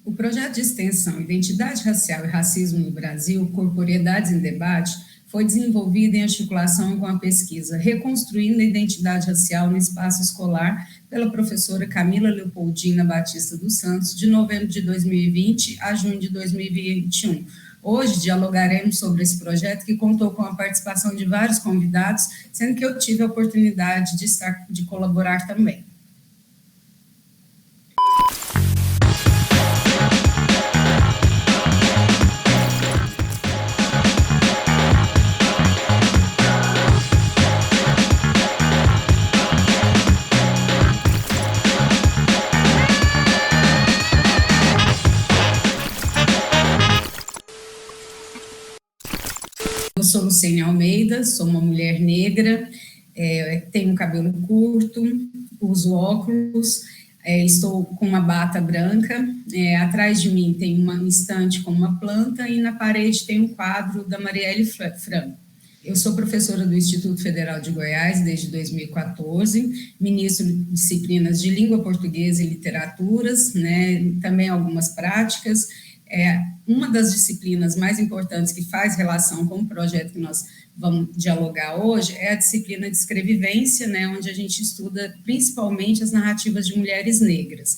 O projeto de extensão Identidade Racial e Racismo no Brasil, Corporeidades em Debate, foi desenvolvido em articulação com a pesquisa Reconstruindo a Identidade Racial no Espaço Escolar, pela professora Camila Leopoldina Batista dos Santos, de novembro de 2020 a junho de 2021. Hoje dialogaremos sobre esse projeto que contou com a participação de vários convidados, sendo que eu tive a oportunidade de colaborar também. Eu sou Lucene Almeida, sou uma mulher negra, tenho cabelo curto, uso óculos, estou com uma bata branca, atrás de mim tem uma estante com uma planta e na parede tem um quadro da Marielle Franco. Eu sou professora do Instituto Federal de Goiás desde 2014, ministro de disciplinas de língua portuguesa e literaturas, né, também algumas práticas. Uma das disciplinas mais importantes que faz relação com o projeto que nós vamos dialogar hoje é a disciplina de escrevivência, né, onde a gente estuda principalmente as narrativas de mulheres negras.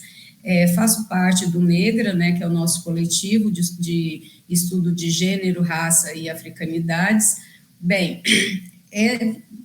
Faço parte do Negra, né, que é o nosso coletivo de estudo de gênero, raça e africanidades. Bem,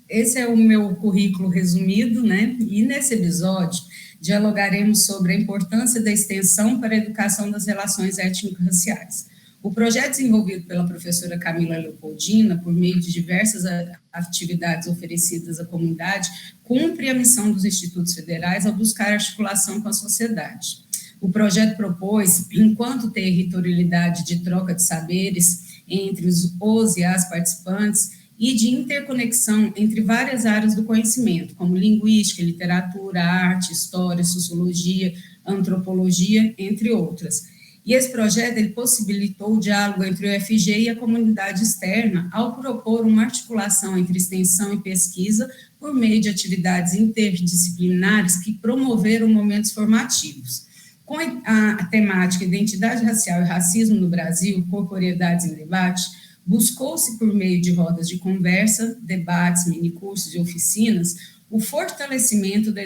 esse é o meu currículo resumido, né, e nesse episódio dialogaremos sobre a importância da extensão para a educação das relações étnico-raciais. O projeto desenvolvido pela professora Camila Leopoldina, por meio de diversas atividades oferecidas à comunidade, cumpre a missão dos institutos federais ao buscar articulação com a sociedade. O projeto propôs, enquanto territorialidade de troca de saberes entre os e as participantes, e de interconexão entre várias áreas do conhecimento, como linguística, literatura, arte, história, sociologia, antropologia, entre outras. E esse projeto ele possibilitou o diálogo entre o UFG e a comunidade externa, ao propor uma articulação entre extensão e pesquisa por meio de atividades interdisciplinares que promoveram momentos formativos. Com a temática Identidade Racial e Racismo no Brasil, Corporeidades em Debate, buscou-se, por meio de rodas de conversa, debates, minicursos e oficinas, o fortalecimento da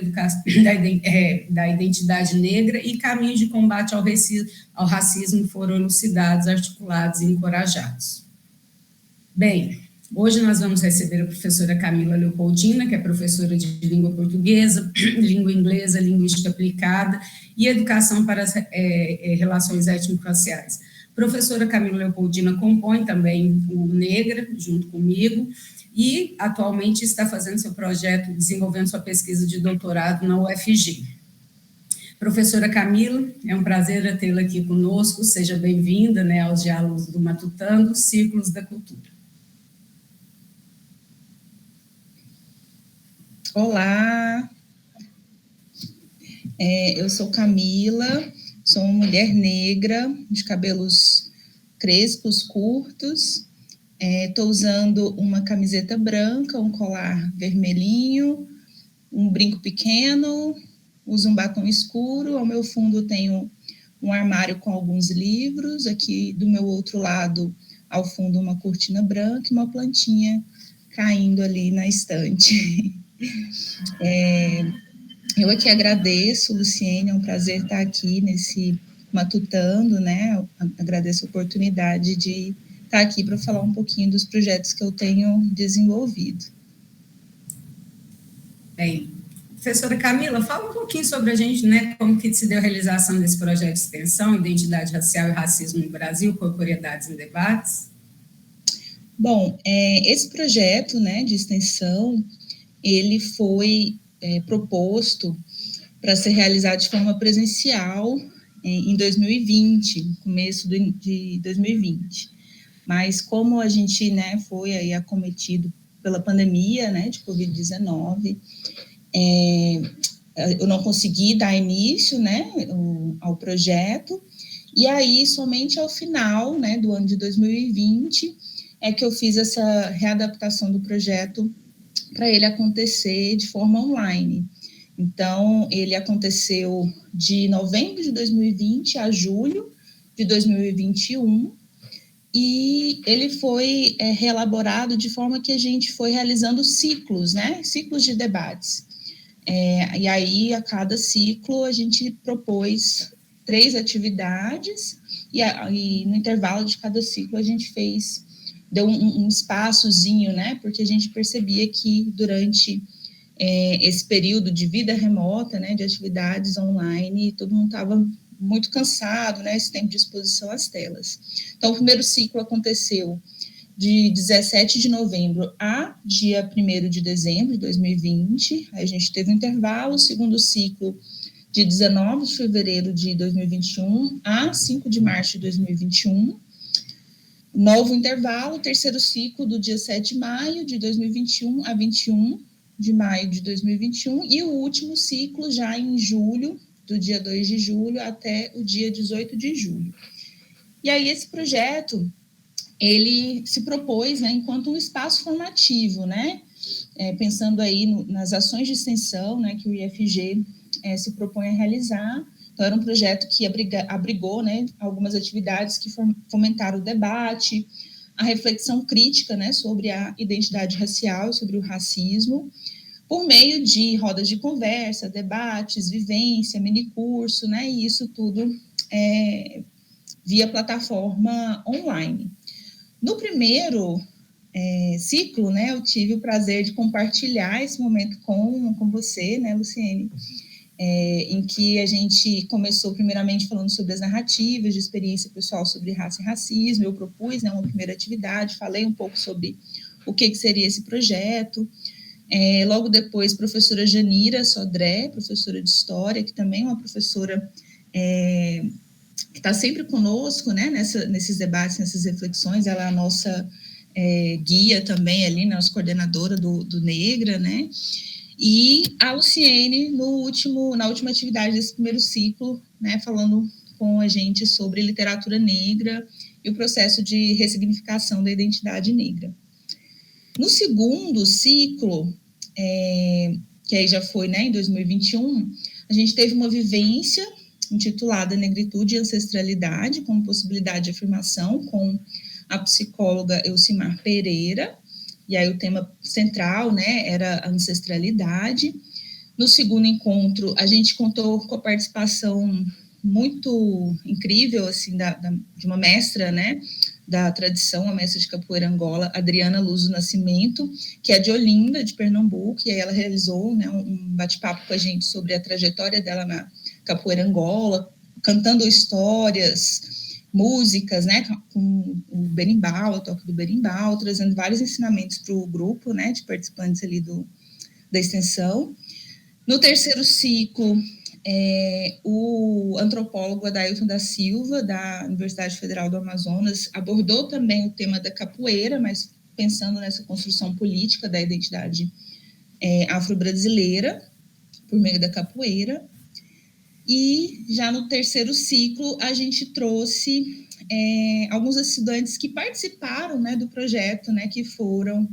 identidade negra e caminhos de combate ao racismo foram elucidados, articulados e encorajados. Bem, hoje nós vamos receber a professora Camila Leopoldina, que é professora de língua portuguesa, língua inglesa, linguística aplicada e educação para as relações étnico-raciais. Professora Camila Leopoldina compõe também o Negra, junto comigo, e atualmente está fazendo seu projeto, desenvolvendo sua pesquisa de doutorado na UFG. Professora Camila, é um prazer tê-la aqui conosco, seja bem-vinda, né, aos diálogos do Matutando, Círculos da Cultura. Olá, eu sou Camila, sou uma mulher negra, de cabelos crespos, curtos, estou usando uma camiseta branca, um colar vermelhinho, um brinco pequeno, uso um batom escuro, ao meu fundo tenho um armário com alguns livros, aqui do meu outro lado, ao fundo, uma cortina branca e uma plantinha caindo ali na estante. Eu aqui agradeço, Luciene, é um prazer estar aqui nesse Matutando, né? Agradeço a oportunidade de estar aqui para falar um pouquinho dos projetos que eu tenho desenvolvido. Bem, professora Camila, fala um pouquinho sobre a gente, né? Como que se deu a realização desse projeto de extensão, Identidade Racial e Racismo no Brasil, Corporeidades em Debates? Bom, esse projeto, né, de extensão, ele foi proposto para ser realizado de forma presencial em 2020, começo de 2020. Mas como a gente, né, foi aí acometido pela pandemia, né, de Covid-19, eu não consegui dar início, né, ao projeto, e aí somente ao final, né, do ano de 2020 é que eu fiz essa readaptação do projeto para ele acontecer de forma online. Então, ele aconteceu de novembro de 2020 a julho de 2021, e ele foi reelaborado de forma que a gente foi realizando ciclos, né? Ciclos de debates. E aí, a cada ciclo, a gente propôs 3 atividades, e no intervalo de cada ciclo a gente deu um espaçozinho, né? Porque a gente percebia que durante esse período de vida remota, né, de atividades online, todo mundo estava muito cansado, né, esse tempo de exposição às telas. Então, o primeiro ciclo aconteceu de 17 de novembro a dia 1º de dezembro de 2020, aí a gente teve um intervalo, o segundo ciclo de 19 de fevereiro de 2021 a 5 de março de 2021, novo intervalo, terceiro ciclo do dia 7 de maio de 2021 a 21 de maio de 2021, e o último ciclo já em julho, do dia 2 de julho até o dia 18 de julho. E aí esse projeto, ele se propôs, né, enquanto um espaço formativo, né, pensando aí nas ações de extensão, né, que o IFG se propõe a realizar. Então, era um projeto que abrigou, né, algumas atividades que fomentaram o debate, a reflexão crítica, né, sobre a identidade racial, sobre o racismo, por meio de rodas de conversa, debates, vivência, minicurso, né, e isso tudo via plataforma online. No primeiro ciclo, né, eu tive o prazer de compartilhar esse momento com você, né, Luciene, em que a gente começou primeiramente falando sobre as narrativas de experiência pessoal sobre raça e racismo. Eu propus, né, uma primeira atividade, falei um pouco sobre o que seria esse projeto. Logo depois, professora Janira Sodré, professora de História, que também é uma professora que está sempre conosco, né, nesses debates, nessas reflexões. Ela é a nossa guia também ali, nossa coordenadora do Negra, né? E a Luciene, na última atividade desse primeiro ciclo, né, falando com a gente sobre literatura negra e o processo de ressignificação da identidade negra. No segundo ciclo, que aí já foi, né, em 2021, a gente teve uma vivência intitulada Negritude e Ancestralidade, como possibilidade de afirmação, com a psicóloga Elcimar Pereira. E aí o tema central, né, era a ancestralidade. No segundo encontro, a gente contou com a participação muito incrível, assim, de uma mestra, né, da tradição, a mestra de capoeira Angola, Adriana Luz do Nascimento, que é de Olinda, de Pernambuco, e aí ela realizou, né, um bate-papo com a gente sobre a trajetória dela na capoeira Angola, cantando histórias, músicas, né, com o berimbau, o toque do berimbau, trazendo vários ensinamentos para o grupo, né, de participantes ali da extensão. No terceiro ciclo, o antropólogo Adailton da Silva, da Universidade Federal do Amazonas, abordou também o tema da capoeira, mas pensando nessa construção política da identidade afro-brasileira, por meio da capoeira. E já no terceiro ciclo, a gente trouxe alguns estudantes que participaram, né, do projeto, né, que foram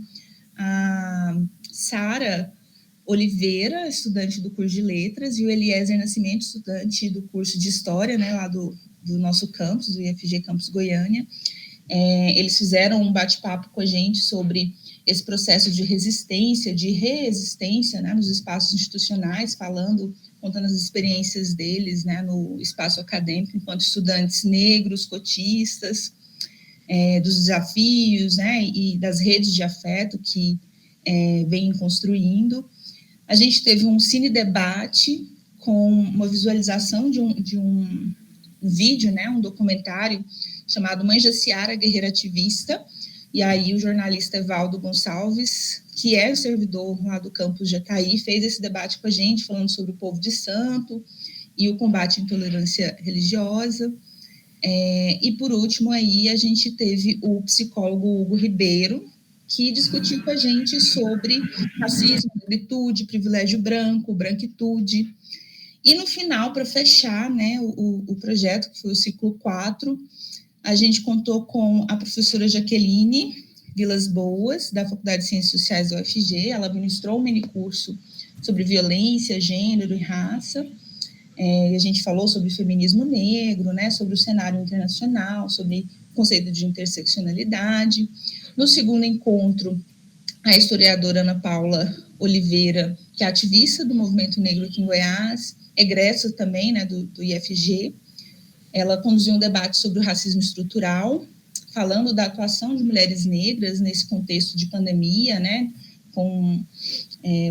a Sara Oliveira, estudante do curso de Letras, e o Eliezer Nascimento, estudante do curso de História, né, lá do nosso campus, do IFG Campus Goiânia. Eles fizeram um bate-papo com a gente sobre esse processo de resistência, de reexistência, né, nos espaços institucionais, contando as experiências deles, né, no espaço acadêmico, enquanto estudantes negros, cotistas, dos desafios, né, e das redes de afeto que vêm construindo. A gente teve um cine-debate com uma visualização de um vídeo, né, um documentário chamado Mãe Jaciara, Guerreira Ativista, e aí o jornalista Evaldo Gonçalves, que é o servidor lá do campus Jataí, fez esse debate com a gente, falando sobre o povo de santo e o combate à intolerância religiosa. E por último aí a gente teve o psicólogo Hugo Ribeiro, que discutiu com a gente sobre racismo, negritude, privilégio branco, branquitude. E no final, para fechar, né, o projeto, que foi o ciclo 4, a gente contou com a professora Jaqueline Vilas Boas, da Faculdade de Ciências Sociais da UFG. Ela ministrou um minicurso sobre violência, gênero e raça. A gente falou sobre feminismo negro, né, sobre o cenário internacional, sobre o conceito de interseccionalidade. No segundo encontro, a historiadora Ana Paula Oliveira, que é ativista do movimento negro aqui em Goiás, egressa também, né, do IFG, ela conduziu um debate sobre o racismo estrutural, falando da atuação de mulheres negras nesse contexto de pandemia, né, com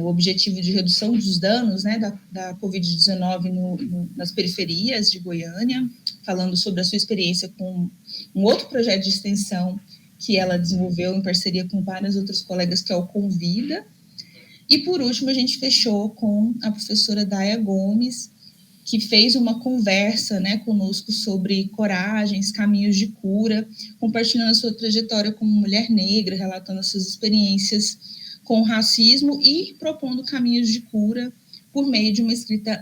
o objetivo de redução dos danos, né, da Covid-19 nas periferias de Goiânia, falando sobre a sua experiência com um outro projeto de extensão que ela desenvolveu em parceria com vários outros colegas, que é o Convida. E, por último, a gente fechou com a professora Daya Gomes, que fez uma conversa, né, conosco sobre coragens, caminhos de cura, compartilhando a sua trajetória como mulher negra, relatando as suas experiências com o racismo e propondo caminhos de cura por meio de uma escrita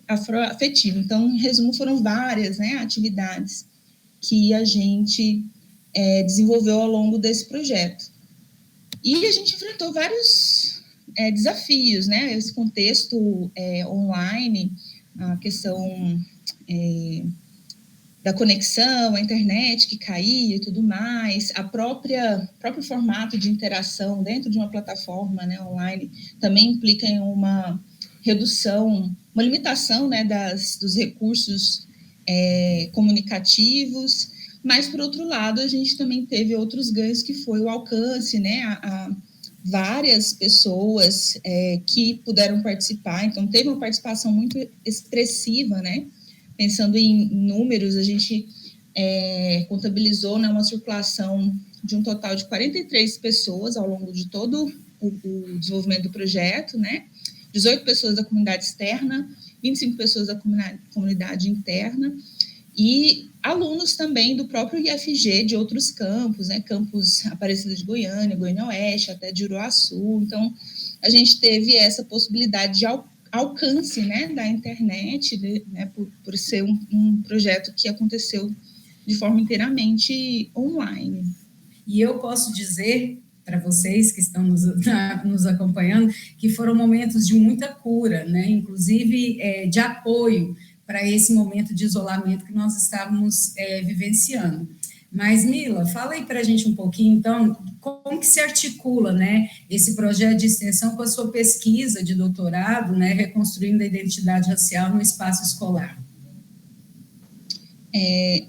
afroafetiva. Então, em resumo, foram várias, né, atividades que a gente desenvolveu ao longo desse projeto. E a gente enfrentou vários desafios, né, esse contexto online, a questão da conexão, a internet que caía e tudo mais, próprio formato de interação dentro de uma plataforma, né, online também implica em uma redução, uma limitação, né, dos recursos comunicativos, mas, por outro lado, a gente também teve outros ganhos, que foi o alcance, né, a várias pessoas que puderam participar, então teve uma participação muito expressiva, né? Pensando em números, a gente contabilizou, né, uma circulação de um total de 43 pessoas ao longo de todo o desenvolvimento do projeto, né? 18 pessoas da comunidade externa, 25 pessoas da comunidade interna, e alunos também do próprio IFG, de outros campos, né, campus Aparecida de Goiânia, Goiânia Oeste, até de Uruaçu. Então, a gente teve essa possibilidade de alcance, né, da internet, né, por ser um projeto que aconteceu de forma inteiramente online. E eu posso dizer para vocês que estão nos acompanhando que foram momentos de muita cura, né, inclusive de apoio para esse momento de isolamento que nós estávamos vivenciando. Mas, Mila, fala aí para a gente um pouquinho, então, como que se articula, né, esse projeto de extensão com a sua pesquisa de doutorado, né, reconstruindo a identidade racial no espaço escolar?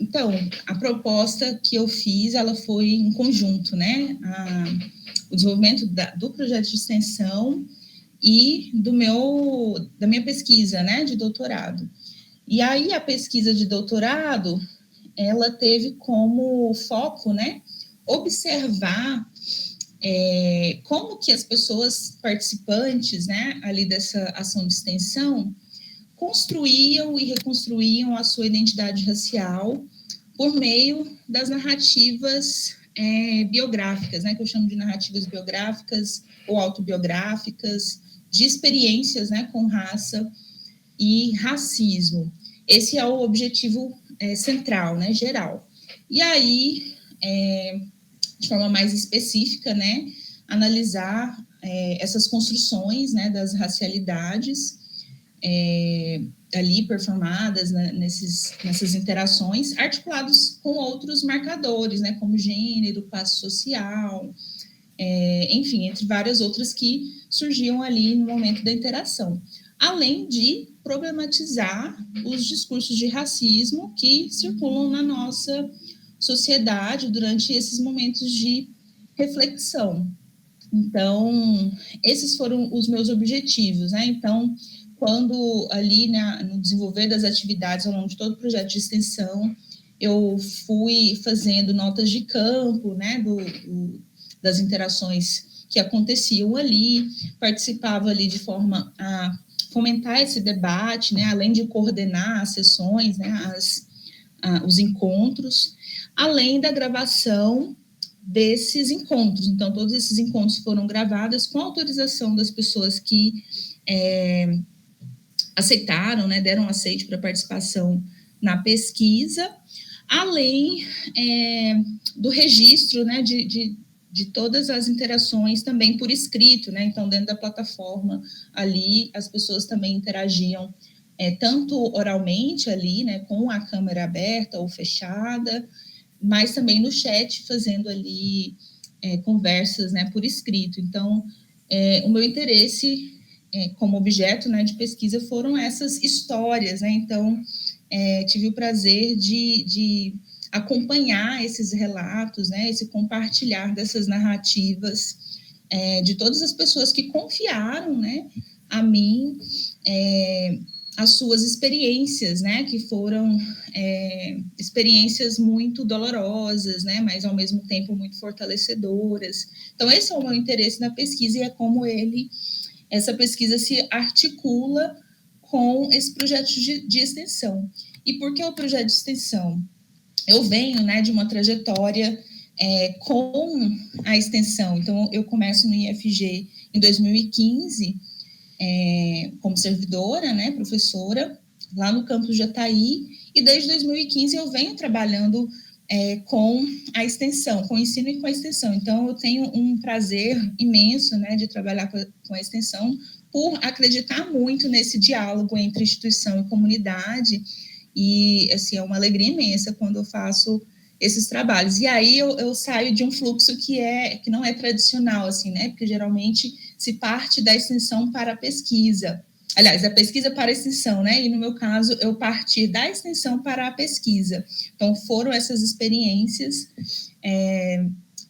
Então, a proposta que eu fiz, ela foi em conjunto, né, o desenvolvimento do projeto de extensão e da minha pesquisa, né, de doutorado. E aí a pesquisa de doutorado, ela teve como foco, né, observar como que as pessoas participantes, né, ali dessa ação de extensão, construíam e reconstruíam a sua identidade racial por meio das narrativas biográficas, né, que eu chamo de narrativas biográficas ou autobiográficas, de experiências, né, com raça e racismo. Esse é o objetivo central, né, geral. E aí, de forma mais específica, né, analisar essas construções, né, das racialidades ali performadas, né, nessas interações, articulados com outros marcadores, né, como gênero, classe social, enfim, entre várias outras que surgiam ali no momento da interação, além de problematizar os discursos de racismo que circulam na nossa sociedade durante esses momentos de reflexão. Então, esses foram os meus objetivos, né? Então, quando ali no desenvolver das atividades ao longo de todo o projeto de extensão, eu fui fazendo notas de campo, né, das interações que aconteciam ali, participava ali de forma a fomentar esse debate, né, além de coordenar as sessões, né, os encontros, além da gravação desses encontros. Então, todos esses encontros foram gravados com autorização das pessoas que aceitaram, né, deram aceite para participação na pesquisa, além do registro, né, de todas as interações também por escrito, né? Então, dentro da plataforma ali, as pessoas também interagiam tanto oralmente ali, né, com a câmera aberta ou fechada, mas também no chat, fazendo ali conversas, né, por escrito. Então, o meu interesse como objeto, né, de pesquisa foram essas histórias, né? Então, tive o prazer de acompanhar esses relatos, né, esse compartilhar dessas narrativas de todas as pessoas que confiaram, né, a mim as suas experiências, né, que foram experiências muito dolorosas, né, mas ao mesmo tempo muito fortalecedoras. Então, esse é o meu interesse na pesquisa e é como essa pesquisa se articula com esse projeto de extensão. E por que o projeto de extensão? Eu venho, né, de uma trajetória com a extensão. Então, eu começo no IFG em 2015, como servidora, né, professora, lá no campus Jataí, e desde 2015 eu venho trabalhando com a extensão, com o ensino e com a extensão. Então, eu tenho um prazer imenso, né, de trabalhar com a extensão, por acreditar muito nesse diálogo entre instituição e comunidade, e, assim, é uma alegria imensa quando eu faço esses trabalhos. E aí eu saio de um fluxo que não é tradicional, assim, né, porque geralmente se parte da extensão para a pesquisa. Aliás, da pesquisa para a extensão, né? E no meu caso, eu parti da extensão para a pesquisa. Então, foram essas experiências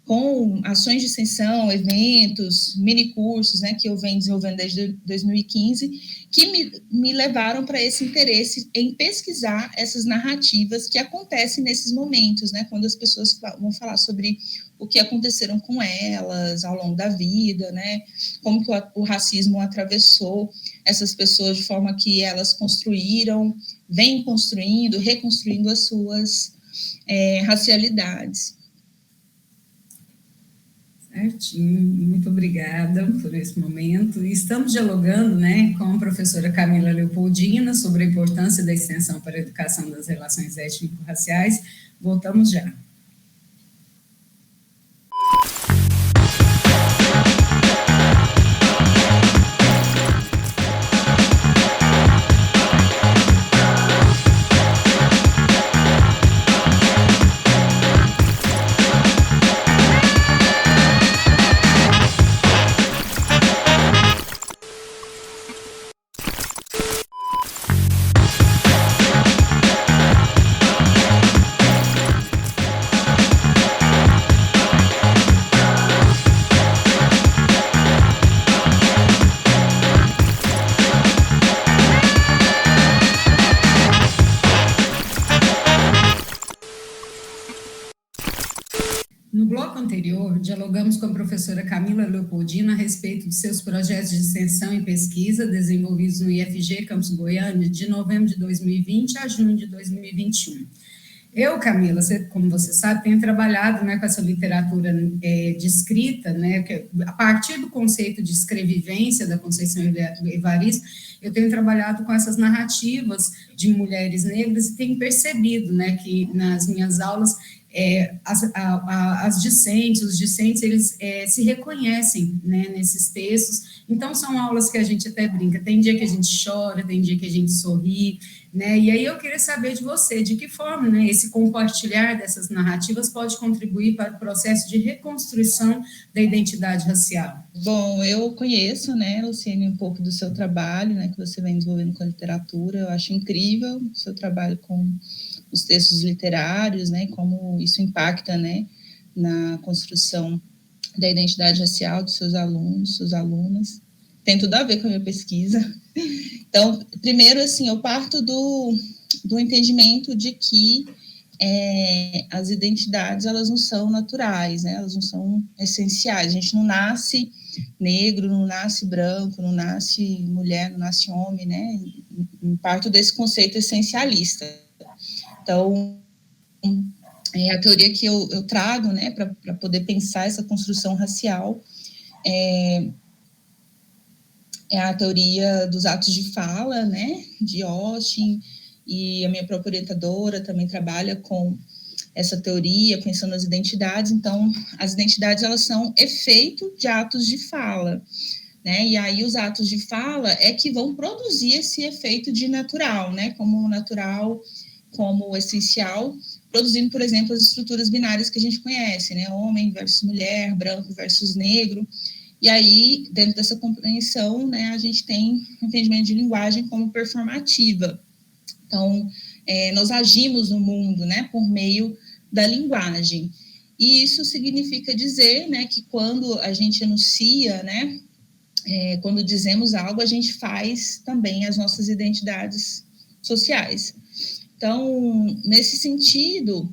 com ações de extensão, eventos, minicursos, né, que eu venho desenvolvendo desde 2015, que me levaram para esse interesse em pesquisar essas narrativas que acontecem nesses momentos, né, quando as pessoas vão falar sobre o que aconteceram com elas ao longo da vida, né, como que o racismo atravessou essas pessoas de forma que elas construíram, vêm construindo, reconstruindo as suas racialidades. Certinho, muito obrigada por esse momento. Estamos dialogando, né, com a professora Camila Leopoldina sobre a importância da extensão para a educação das relações étnico-raciais. Voltamos já. No bloco anterior, dialogamos com a professora Camila Leopoldina a respeito de seus projetos de extensão e pesquisa desenvolvidos no IFG Campus Goiânia de novembro de 2020 a junho de 2021. Eu, Camila, como você sabe, tenho trabalhado, né, com essa literatura de escrita, né, a partir do conceito de escrevivência da Conceição Evaristo, eu tenho trabalhado com essas narrativas de mulheres negras e tenho percebido, né, que nas minhas aulas as discentes, os discentes, eles se reconhecem, né, nesses textos. Então, são aulas que a gente até brinca, tem dia que a gente chora, tem dia que a gente sorri, né, e aí eu queria saber de você, de que forma, né, esse compartilhar dessas narrativas pode contribuir para o processo de reconstrução da identidade racial. Bom, eu conheço, né, Luciene, um pouco do seu trabalho, né, que você vem desenvolvendo com a literatura. Eu acho incrível o seu trabalho com os textos literários, né, como isso impacta, né, na construção da identidade racial dos seus alunos, suas alunas. Tem tudo a ver com a minha pesquisa. Então, primeiro, assim, eu parto do entendimento de que as identidades, elas não são naturais, né, elas não são essenciais. A gente não nasce negro, não nasce branco, não nasce mulher, não nasce homem, né, parto desse conceito essencialista. Então, a teoria que eu trago, né, para poder pensar essa construção racial é a teoria dos atos de fala, né, de Austin, e a minha própria orientadora também trabalha com essa teoria, pensando nas identidades. Então, as identidades, elas são efeito de atos de fala, né? E aí os atos de fala é que vão produzir esse efeito de natural, né? Como natural, como essencial, produzindo, por exemplo, as estruturas binárias que a gente conhece, né? Homem versus mulher, branco versus negro. E aí, dentro dessa compreensão, né, a gente tem entendimento de linguagem como performativa. Então, nós agimos no mundo, né, por meio da linguagem. E isso significa dizer, né, que quando a gente enuncia, né, quando dizemos algo, a gente faz também as nossas identidades sociais. Então, nesse sentido,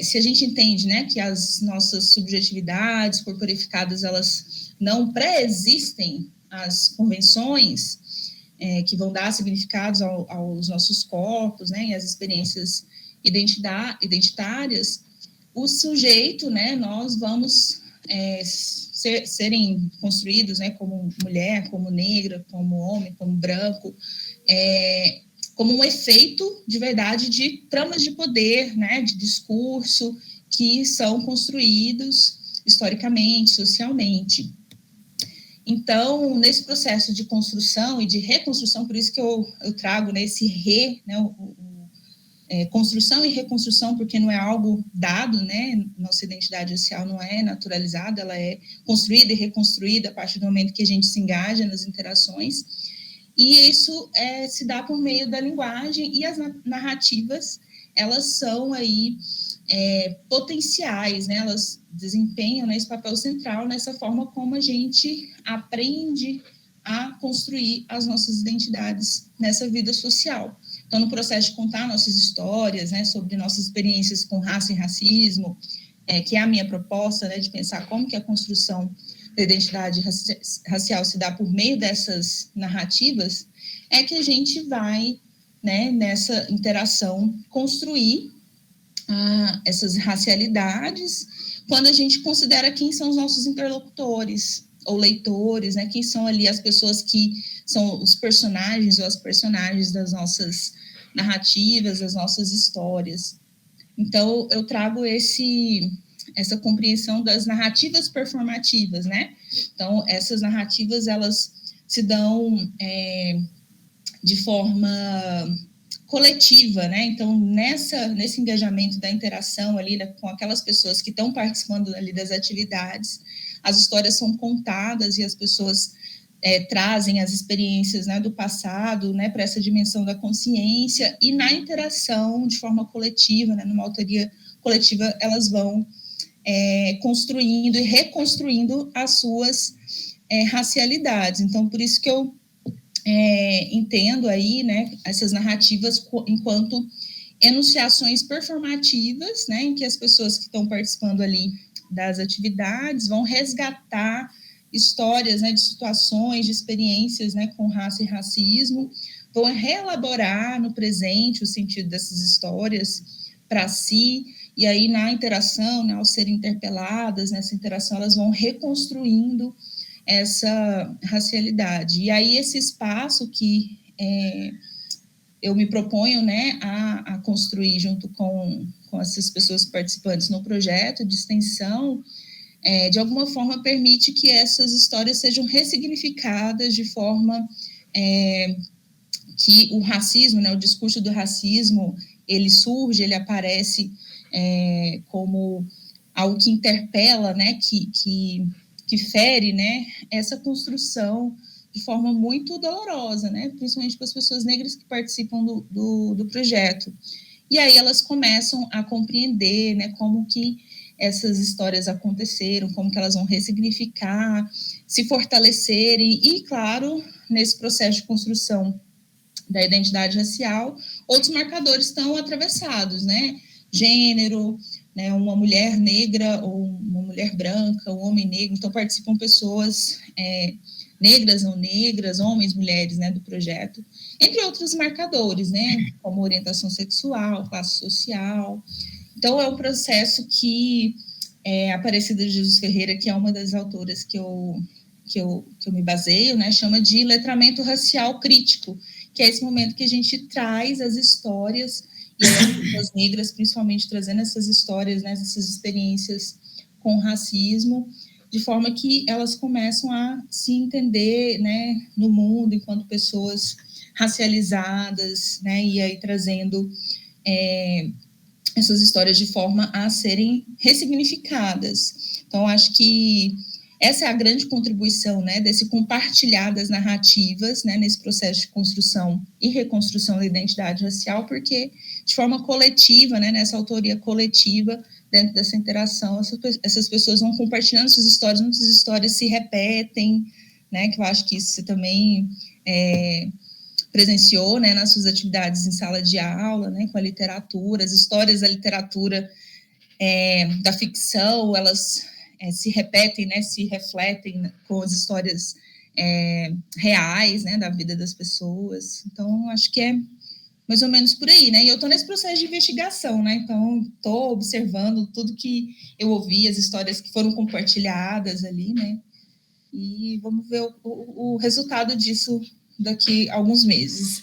se a gente entende, né, que as nossas subjetividades corporificadas, elas não pré-existem às convenções, que vão dar significados aos nossos corpos, né, e às experiências identitárias, o sujeito, né, nós vamos serem construídos, né, como mulher, como negra, como homem, como branco, como um efeito de verdade de tramas de poder, né, de discurso que são construídos historicamente, socialmente. Então, nesse processo de construção e de reconstrução, por isso que eu trago nesse né, construção e reconstrução, porque não é algo dado, né? Nossa identidade racial não é naturalizada, ela é construída e reconstruída a partir do momento que a gente se engaja nas interações. E isso se dá por meio da linguagem, e as narrativas, elas são aí potenciais, né? Elas desempenham, né, esse papel central nessa forma como a gente aprende a construir as nossas identidades nessa vida social. Então, no processo de contar nossas histórias, né, sobre nossas experiências com raça e racismo, que é a minha proposta, né, de pensar como que a construção da identidade racial se dá por meio dessas narrativas, é que a gente vai, né, nessa interação, construir essas racialidades, quando a gente considera quem são os nossos interlocutores ou leitores, né, quem são ali as pessoas que são os personagens ou as personagens das nossas narrativas, das nossas histórias. Então, eu trago essa compreensão das narrativas performativas, né? Então, essas narrativas, elas se dão de forma coletiva, né? Então, nesse engajamento da interação ali com aquelas pessoas que estão participando ali das atividades, as histórias são contadas e as pessoas trazem as experiências, né, do passado, né, para essa dimensão da consciência, e na interação de forma coletiva, né, numa autoria coletiva, elas vão construindo e reconstruindo as suas racialidades. Então, por isso que eu entendo aí, né, essas narrativas enquanto enunciações performativas, né, em que as pessoas que estão participando ali das atividades vão resgatar histórias, né, de situações, de experiências, né, com raça e racismo, vão reelaborar no presente o sentido dessas histórias para si, e aí na interação, né, ao serem interpeladas, nessa interação, elas vão reconstruindo essa racialidade. E aí esse espaço que eu me proponho, né, a construir junto com essas pessoas participantes no projeto de extensão, de alguma forma permite que essas histórias sejam ressignificadas de forma que o racismo, né, o discurso do racismo, ele surge, ele aparece como algo que interpela, né, que fere, né, essa construção de forma muito dolorosa, né, principalmente para as pessoas negras que participam do projeto. E aí elas começam a compreender, né, como que essas histórias aconteceram, como que elas vão ressignificar, se fortalecerem, e, claro, nesse processo de construção da identidade racial, outros marcadores estão atravessados, né, gênero, né, uma mulher negra ou uma mulher branca, um homem negro, então participam pessoas negras ou negras, homens, mulheres, né, do projeto, entre outros marcadores, né, como orientação sexual, classe social. Então, é um processo que a Aparecida de Jesus Ferreira, que é uma das autoras que eu me baseio, né, chama de letramento racial crítico, que é esse momento que a gente traz as histórias e aí as pessoas negras, principalmente trazendo essas histórias, né, essas experiências com racismo, de forma que elas começam a se entender, né, no mundo enquanto pessoas racializadas, né, e aí trazendo essas histórias de forma a serem ressignificadas. Então, acho que essa é a grande contribuição, né, desse compartilhar das narrativas, né, nesse processo de construção e reconstrução da identidade racial, porque de forma coletiva, né, nessa autoria coletiva, dentro dessa interação, essas pessoas vão compartilhando suas histórias, muitas histórias se repetem, né, que eu acho que isso você também presenciou, né, nas suas atividades em sala de aula, né, com a literatura, as histórias da literatura, da ficção, elas se repetem, né, se refletem com as histórias reais, né, da vida das pessoas. Então, acho que é mais ou menos por aí, né? E eu estou nesse processo de investigação, né? Então, estou observando tudo que eu ouvi, as histórias que foram compartilhadas ali, né? E vamos ver o resultado disso daqui a alguns meses.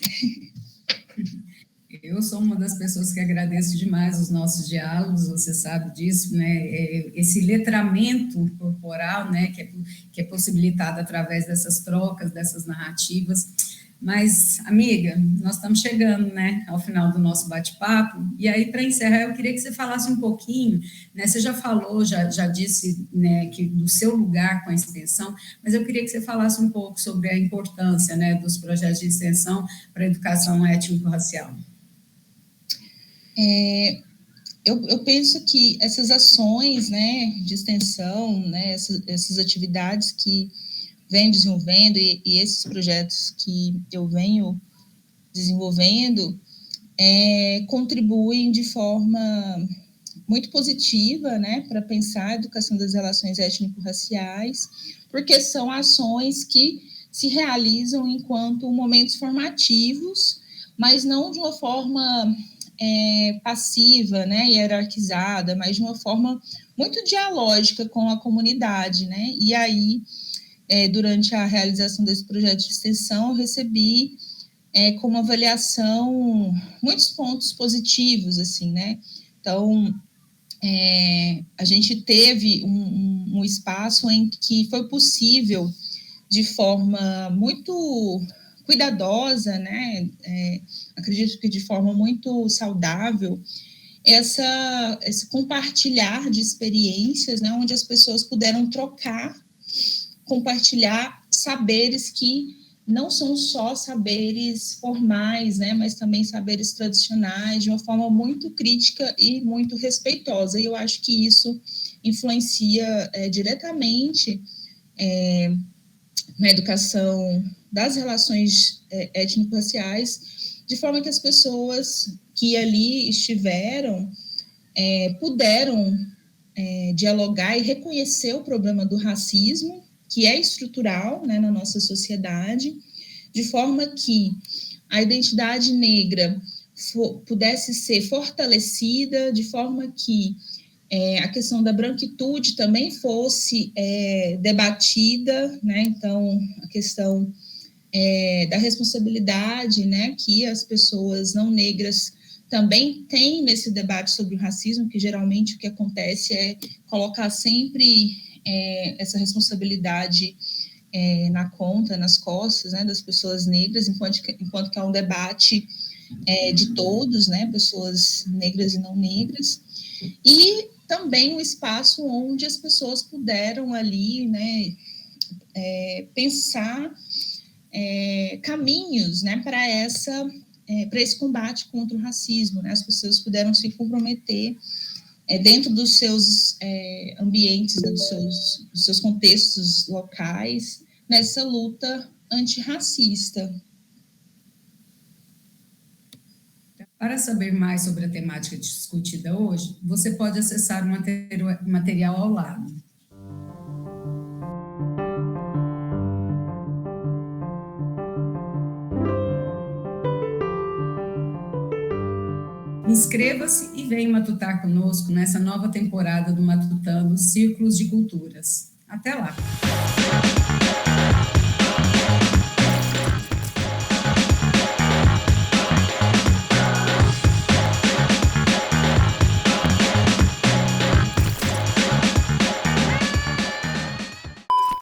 Eu sou uma das pessoas que agradeço demais os nossos diálogos, você sabe disso, né? Esse letramento corporal, né? Que é possibilitado através dessas trocas, dessas narrativas. Mas, amiga, nós estamos chegando, né, ao final do nosso bate-papo, e aí, para encerrar, eu queria que você falasse um pouquinho, né, você já falou, já disse, né, que do seu lugar com a extensão, mas eu queria que você falasse um pouco sobre a importância, né, dos projetos de extensão para a educação étnico-racial. Eu penso que essas ações, né, de extensão, né, essas atividades que vem desenvolvendo e esses projetos que eu venho desenvolvendo contribuem de forma muito positiva, né, para pensar a educação das relações étnico-raciais, porque são ações que se realizam enquanto momentos formativos, mas não de uma forma passiva, né, hierarquizada, mas de uma forma muito dialógica com a comunidade, né, e aí durante a realização desse projeto de extensão, eu recebi como avaliação muitos pontos positivos, assim, né? Então, a gente teve um espaço em que foi possível, de forma muito cuidadosa, né? Acredito que de forma muito saudável, esse compartilhar de experiências, né? Onde as pessoas puderam compartilhar saberes que não são só saberes formais, né, mas também saberes tradicionais, de uma forma muito crítica e muito respeitosa. E eu acho que isso influencia diretamente na educação das relações étnico-raciais, de forma que as pessoas que ali estiveram puderam dialogar e reconhecer o problema do racismo, que é estrutural, né, na nossa sociedade, de forma que a identidade negra pudesse ser fortalecida, de forma que a questão da branquitude também fosse debatida, né, então a questão da responsabilidade, né, que as pessoas não negras também têm nesse debate sobre o racismo, que geralmente o que acontece é colocar sempre essa responsabilidade na conta, nas costas, né, das pessoas negras, enquanto que é um debate de todos, né, pessoas negras e não negras, e também um espaço onde as pessoas puderam ali, né, pensar caminhos, né, para esse combate contra o racismo, né, as pessoas puderam se comprometer dentro dos seus ambientes, né, dos seus contextos locais, nessa luta antirracista. Para saber mais sobre a temática discutida hoje, você pode acessar o material ao lado. Inscreva-se e venha matutar conosco nessa nova temporada do Matutando Círculos de Culturas. Até lá!